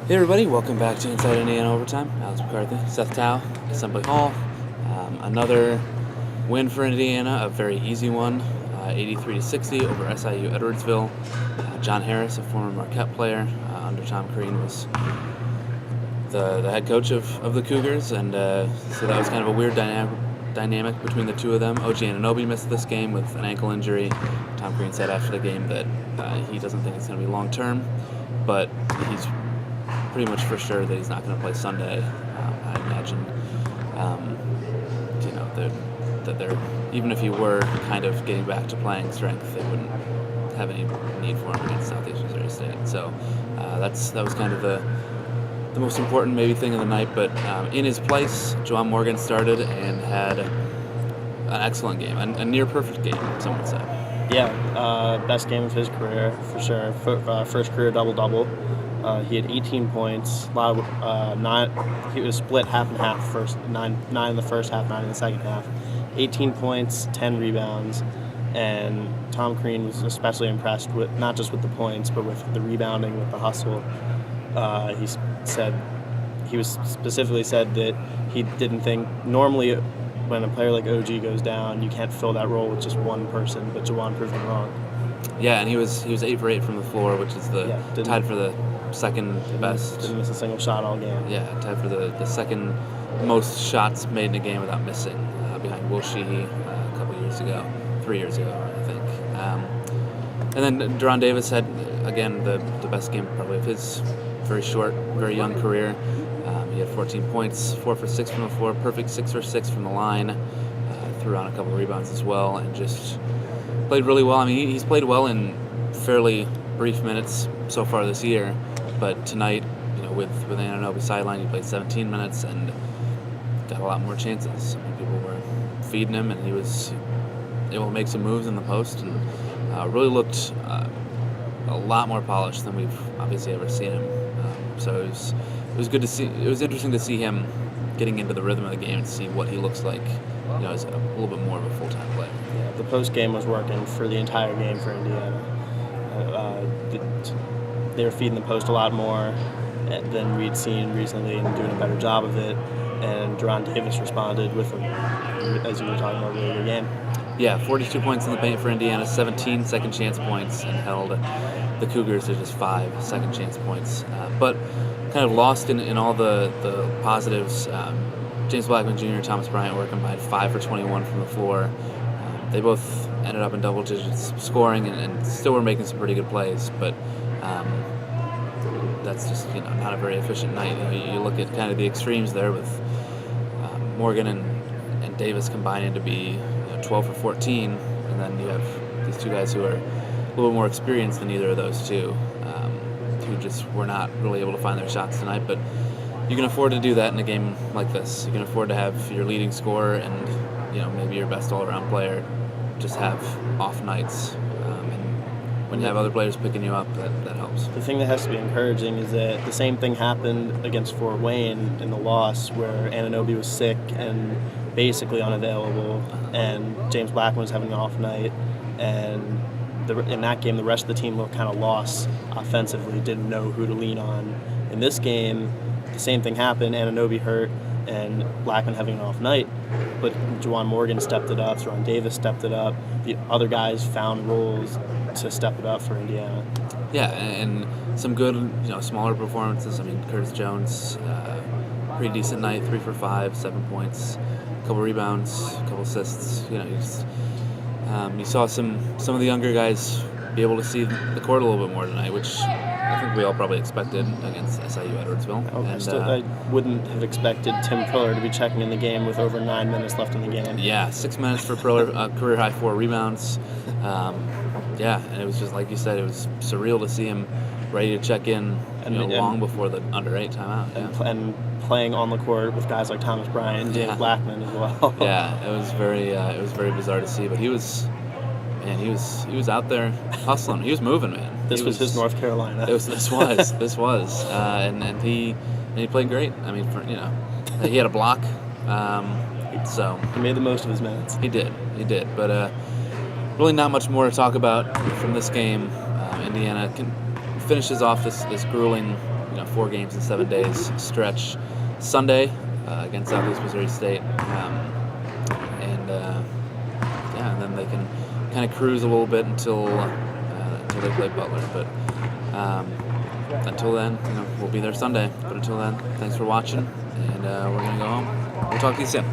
Hey everybody, welcome back to Inside Indiana Overtime. Alex McCarthy, Seth Tao, Assembly Hall. Another win for Indiana, a very easy one, 83-60 over SIU-Edwardsville. John Harris, a former Marquette player under Tom Crean, was the head coach of the Cougars, and so that was kind of a weird dynamic between the two of them. OG Anunoby missed this game with an ankle injury. Tom Crean said after the game that he doesn't think it's going to be long term, but he's pretty much for sure that he's not going to play Sunday. I imagine, that they're, even if he were kind of getting back to playing strength, they wouldn't have any need for him against Southeast Missouri State. So that was kind of the most important maybe thing of the night. But in his place, Juwan Morgan started and had an excellent game, a near perfect game, some would say. Yeah, best game of his career for sure. First career double-double. He had 18 points. He was split half and half. First nine in the first half, 9 in the second half. 18 points, 10 rebounds, and Tom Crean was especially impressed with not just with the points, but with the rebounding, with the hustle. He specifically said that he didn't think normally when a player like OG goes down, you can't fill that role with just one person, but Juwan proved him wrong. Yeah, and he was 8 for 8 from the floor, which is tied for the second best. Didn't miss a single shot all game. Yeah, tied for the second most shots made in a game without missing, behind Will Sheehy a couple years ago, 3 years ago, I think. And then Deron Davis had, again, the best game probably of his very short, very young career. He had 14 points, 4 for 6 from the floor, perfect 6 for 6 from the line. Threw on a couple of rebounds as well, and just played really well. I mean, he's played well in fairly brief minutes so far this year, but tonight, with Anunoby sideline, he played 17 minutes and got a lot more chances. I mean, people were feeding him, and he was able to make some moves in the post, and really looked a lot more polished than we've obviously ever seen him. So it was good to see. It was interesting to see him getting into the rhythm of the game and see what he looks like, as a little bit more of a full-time player. Yeah, the post game was working for the entire game for Indiana. They were feeding the post a lot more than we'd seen recently and doing a better job of it. And Deron Davis responded with, as you were talking about, a really good game. Yeah, 42 points in the paint for Indiana, 17 second chance points, and held the Cougars to just 5 second chance points. But kind of lost in all the positives. James Blackman Jr. and Thomas Bryant were combined 5 for 21 from the floor. They both ended up in double digits scoring and still were making some pretty good plays, but that's just not a very efficient night. You look at kind of the extremes there with Morgan and Davis combining to be 12 for 14, and then you have these two guys who are a little more experienced than either of those two, who just were not really able to find their shots tonight. But you can afford to do that in a game like this. You can afford to have your leading scorer and maybe your best all-around player just have off nights. And when you have other players picking you up, that helps. The thing that has to be encouraging is that the same thing happened against Fort Wayne in the loss, where Anunoby was sick and basically unavailable, and James Blackman was having an off night, and in that game the rest of the team looked kind of lost offensively, didn't know who to lean on. In this game, the same thing happened. Anunoby hurt and Blackman having an off night, but Juwan Morgan stepped it up, Deron Davis stepped it up, the other guys found roles to step it up for Indiana. Yeah, and some good, smaller performances. I mean, Curtis Jones, pretty decent night, 3 for 5, 7 points, a couple rebounds, a couple assists. You saw some of the younger guys be able to see the court a little bit more tonight, which I think we all probably expected against SIU-Edwardsville. I wouldn't have expected Tim Priller to be checking in the game with over 9 minutes left in the game. Yeah, 6 minutes for Priller, career high 4 rebounds. And it was just like you said, it was surreal to see him ready to check in long before the under-8 timeout. And playing on the court with guys like Thomas Bryant and James Blackman as well. Yeah, it was very bizarre to see, but he was out there hustling. He was moving, man. This was his North Carolina. This was, and he played great. I mean, he had a block, so he made the most of his minutes. He did, but really not much more to talk about from this game. Indiana finishes off this grueling 4 games in 7 days stretch Sunday against Southeast Missouri State, and then they can kind of cruise a little bit until they play Butler. But until then, we'll be there Sunday. But until then, thanks for watching, and we're gonna go home. We'll talk to you soon.